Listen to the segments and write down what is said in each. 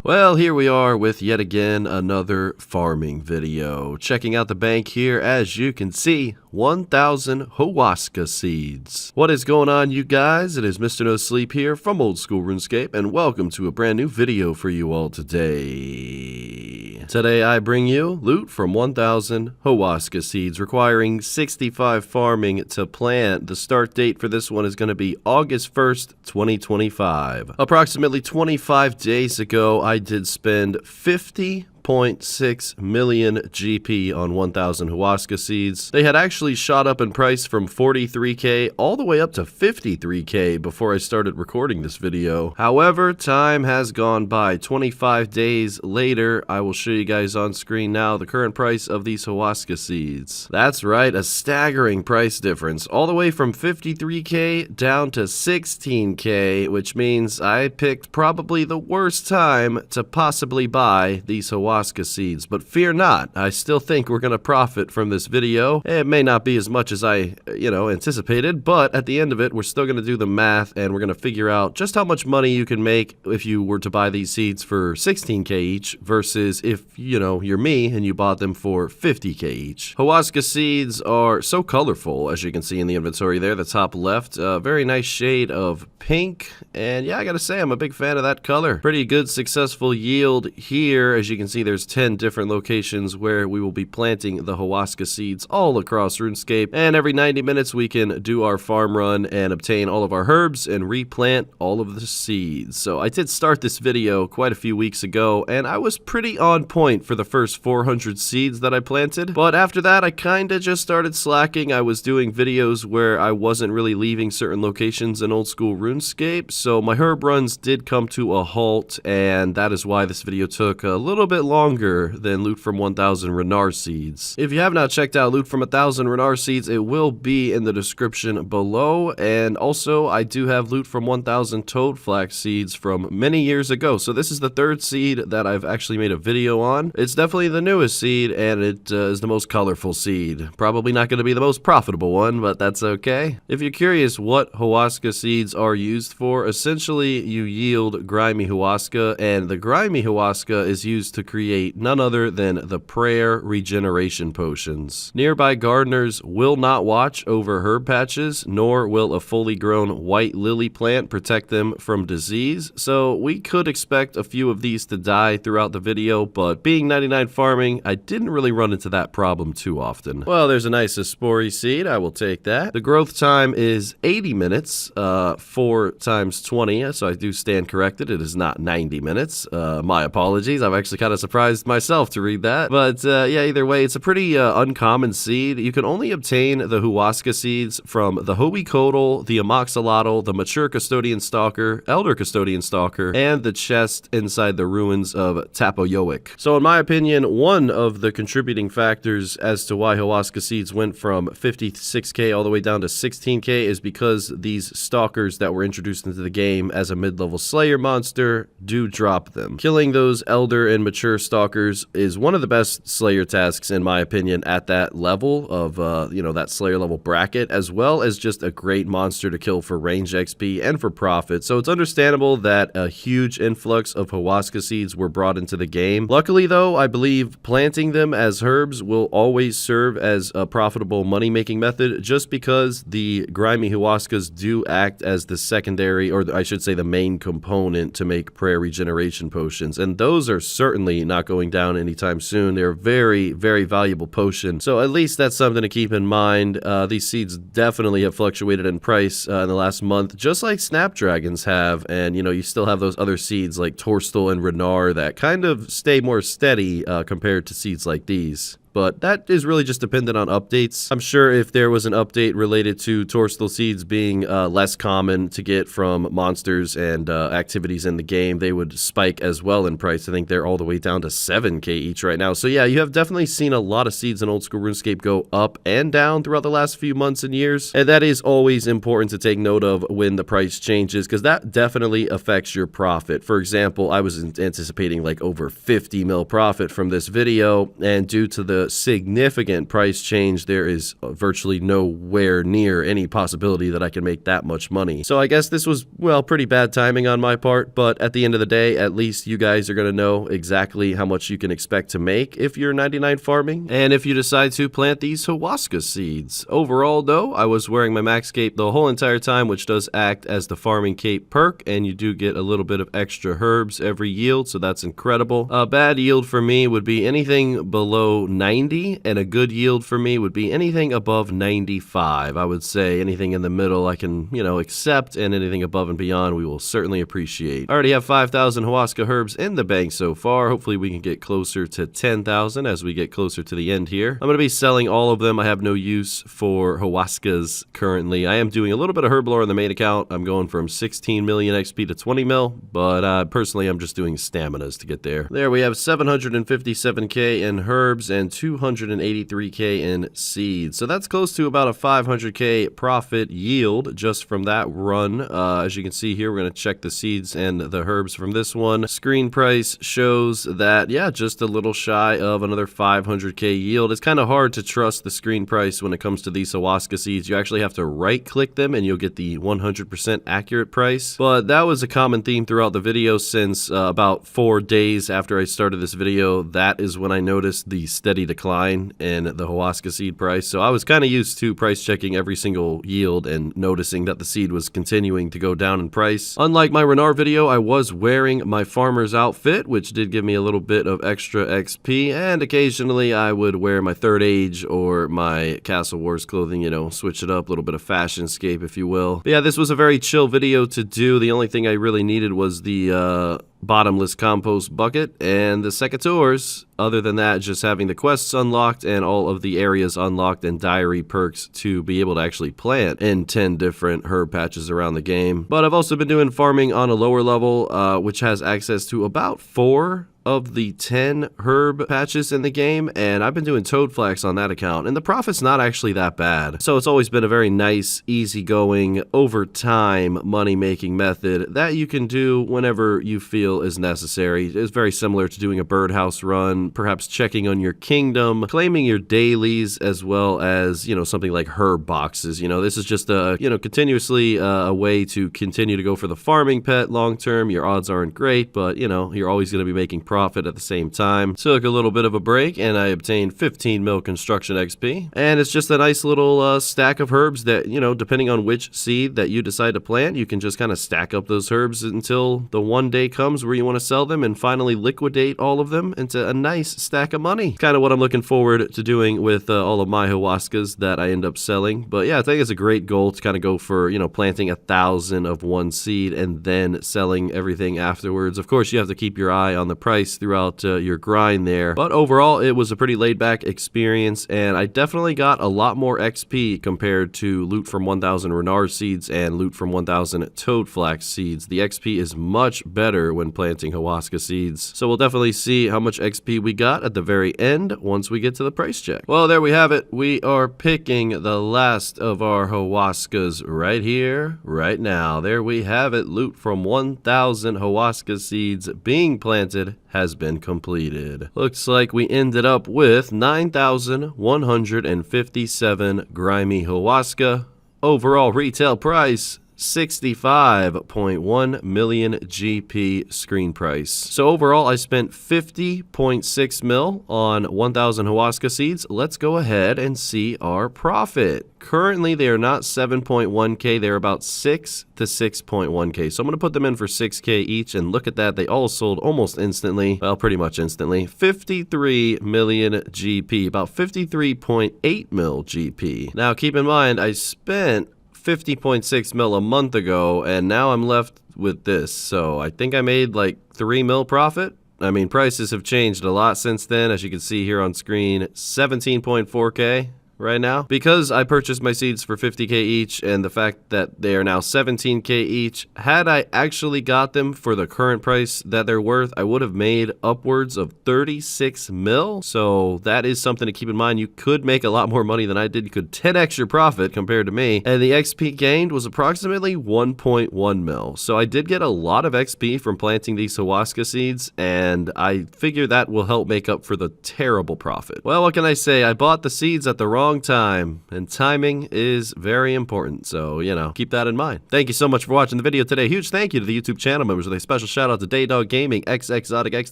Well, here we are with yet again another farming video. Checking out the bank here, as you can see, 1,000 Huasca seeds. What is going on, you guys? It is Mr. No Sleep here from Old School RuneScape, and welcome to a brand new video for you all today. Today I bring you loot from 1,000 Huasca seeds, requiring 65 farming to plant. The start date for this one is going to be August 1st, 2025. Approximately 25 days ago, I did spend 50.6 million GP on 1,000 Huasca seeds. They had actually shot up in price from 43k all the way up to 53k before I started recording this video. However, time has gone by. 25 days later, I will show you guys on screen now the current price of these Huasca seeds. That's right, a staggering price difference, all the way from 53k down to 16k, which means I picked probably the worst time to possibly buy these Huasca seeds. But fear not, I still think we're going to profit from this video. It may not be as much as I, anticipated, but at the end of it, we're still going to do the math and we're going to figure out just how much money you can make if you were to buy these seeds for 16k each versus if, you're me and you bought them for 50k each. Huasca seeds are so colorful, as you can see in the inventory there, the top left. Very nice shade of pink, and yeah, I gotta say, I'm a big fan of that color. Pretty good successful yield here. As you can see, there's 10 different locations where we will be planting the Huasca seeds all across RuneScape, and every 90 minutes we can do our farm run and obtain all of our herbs and replant all of the seeds. So I did start this video quite a few weeks ago, and I was pretty on point for the first 400 seeds that I planted, but after that I kinda just started slacking. I was doing videos where I wasn't really leaving certain locations in Old School RuneScape, so my herb runs did come to a halt, and that is why this video took a little bit longer than loot from 1,000 Renar seeds. If you have not checked out loot from 1,000 Renar seeds, it will be in the description below, and also I do have loot from 1,000 Toadflax seeds from many years ago, so this is the third seed that I've actually made a video on. It's definitely the newest seed, and it is the most colorful seed. Probably not going to be the most profitable one, but that's okay. If you're curious what Huasca seeds are used for, essentially you yield grimy Huasca, and the grimy Huasca is used to create none other than the prayer regeneration potions. Nearby gardeners will not watch over herb patches, nor will a fully grown white lily plant protect them from disease, so we could expect a few of these to die throughout the video, but being 99 farming, I didn't really run into that problem too often. Well, there's a nice Aspori seed, I will take that. The growth time is 80 minutes, 4 times 20, so I do stand corrected, it is not 90 minutes. My apologies, I'm actually kind of surprised myself to read that, but yeah, either way, it's a pretty uncommon seed. You can only obtain the Huasca seeds from the Huasca, the Amoxolotl, the Mature Custodian Stalker, Elder Custodian Stalker, and the chest inside the ruins of Tapoyoic. So in my opinion, one of the contributing factors as to why Huasca seeds went from 56k all the way down to 16k is because these stalkers that were introduced into the game as a mid-level slayer monster do drop them. Killing those elder and mature stalkers is one of the best slayer tasks in my opinion at that level of that slayer level bracket, as well as just a great monster to kill for range XP and for profit. So it's understandable that a huge influx of Huasca seeds were brought into the game. Luckily though, I believe planting them as herbs will always serve as a profitable money-making method, just because the grimy Huascas do act as the secondary, or I should say the main component to make prayer regeneration potions, and those are certainly not going down anytime soon. They're a very, very valuable potion, so at least that's something to keep in mind. These seeds definitely have fluctuated in price in the last month, just like snapdragons have, and you still have those other seeds like Torstal and Renar that kind of stay more steady compared to seeds like these. But that is really just dependent on updates. I'm sure if there was an update related to Torstal seeds being less common to get from monsters and activities in the game, they would spike as well in price. I think they're all the way down to 7k each right now. So yeah, you have definitely seen a lot of seeds in Old School RuneScape go up and down throughout the last few months and years. And that is always important to take note of when the price changes, because that definitely affects your profit. For example, I was anticipating like over 50 mil profit from this video, and due to the a significant price change, there is virtually nowhere near any possibility that I can make that much money. So I guess this was, well, pretty bad timing on my part, but at the end of the day, at least you guys are going to know exactly how much you can expect to make if you're 99 farming, and if you decide to plant these Huasca seeds. Overall, though, I was wearing my max cape the whole entire time, which does act as the farming cape perk, and you do get a little bit of extra herbs every yield, so that's incredible. A bad yield for me would be anything below 90, and a good yield for me would be anything above 95. I would say anything in the middle I can, accept, and anything above and beyond we will certainly appreciate. I already have 5,000 Huasca herbs in the bank so far. Hopefully we can get closer to 10,000 as we get closer to the end here. I'm going to be selling all of them. I have no use for Huascas currently. I am doing a little bit of herb lore on the main account. I'm going from 16 million XP to 20 mil, but personally I'm just doing staminas to get there. There we have 757k in herbs and 283k in seeds. So that's close to about a 500k profit yield just from that run. As you can see here, we're going to check the seeds and the herbs from this one. Screen price shows that, yeah, just a little shy of another 500k yield. It's kind of hard to trust the screen price when it comes to these Huasca seeds. You actually have to right click them and you'll get the 100% accurate price. But that was a common theme throughout the video since about 4 days after I started this video. That is when I noticed the steady decline in the Huasca seed price. So I was kind of used to price checking every single yield and noticing that the seed was continuing to go down in price. Unlike my Renard video, I was wearing my farmer's outfit, which did give me a little bit of extra XP, and occasionally I would wear my Third Age or my Castle Wars clothing, switch it up, a little bit of fashionscape, if you will. But yeah, this was a very chill video to do. The only thing I really needed was the bottomless compost bucket and the secateurs. Other than that, just having the quests unlocked and all of the areas unlocked and diary perks to be able to actually plant in 10 different herb patches around the game. But I've also been doing farming on a lower level, which has access to about 4 of the 10 herb patches in the game, and I've been doing toad flax on that account, and the profit's not actually that bad. So it's always been a very nice, easygoing, over time money-making method that you can do whenever you feel is necessary. It's very similar to doing a birdhouse run, perhaps checking on your kingdom, claiming your dailies, as well as, something like herb boxes. This is just a, continuously a way to continue to go for the farming pet long term. Your odds aren't great, but, you're always going to be making profit at the same time. Took a little bit of a break and I obtained 15 mil construction XP, and it's just a nice little stack of herbs that, depending on which seed that you decide to plant, you can just kind of stack up those herbs until the one day comes where you want to sell them and finally liquidate all of them into a nice stack of money. Kind of what I'm looking forward to doing with all of my Huascas that I end up selling. But yeah, I think it's a great goal to kind of go for, planting 1,000 of one seed and then selling everything afterwards. Of course, you have to keep your eye on the price throughout your grind there, but overall it was a pretty laid back experience, and I definitely got a lot more XP compared to loot from 1,000 Renard seeds and loot from 1,000 toad flax seeds. The XP is much better when planting Huasca seeds, so we'll definitely see how much XP we got at the very end once we get to the price check. Well, there we have it. We are picking the last of our Huascas right here, right now. There we have it. Loot from 1,000 Huasca seeds being planted has been completed. Looks like we ended up with 9,157 grimy Huasca. Overall retail price, 65.1 million GP screen price. So overall, I spent 50.6 mil on 1,000 Huasca seeds. Let's go ahead and see our profit. Currently, they are not 7.1k. They're about 6 to 6.1k. So I'm going to put them in for 6k each, and look at that. They all sold almost instantly. Well, pretty much instantly. 53 million GP, about 53.8 mil GP. Now, keep in mind, I spent 50.6 mil a month ago, and now I'm left with this. So I think I made like 3 mil profit. I mean, prices have changed a lot since then. As you can see here on screen, 17.4k. right now. Because I purchased my seeds for 50k each, and the fact that they are now 17k each, had I actually got them for the current price that they're worth, I would have made upwards of 36 mil. So that is something to keep in mind. You could make a lot more money than I did. You could 10x your profit compared to me. And the XP gained was approximately 1.1 mil. So I did get a lot of XP from planting these Huasca seeds, and I figure that will help make up for the terrible profit. Well, what can I say? I bought the seeds at the wrong time, and timing is very important. So, you know, keep that in mind. Thank you so much for watching the video today. Huge thank you to the YouTube channel members with a special shout out to DaeDogGaming, xXzoticx,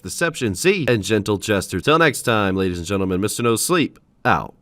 DeceptionZ, and Gentle Jester. Till next time, ladies and gentlemen, Mr. No Sleep out.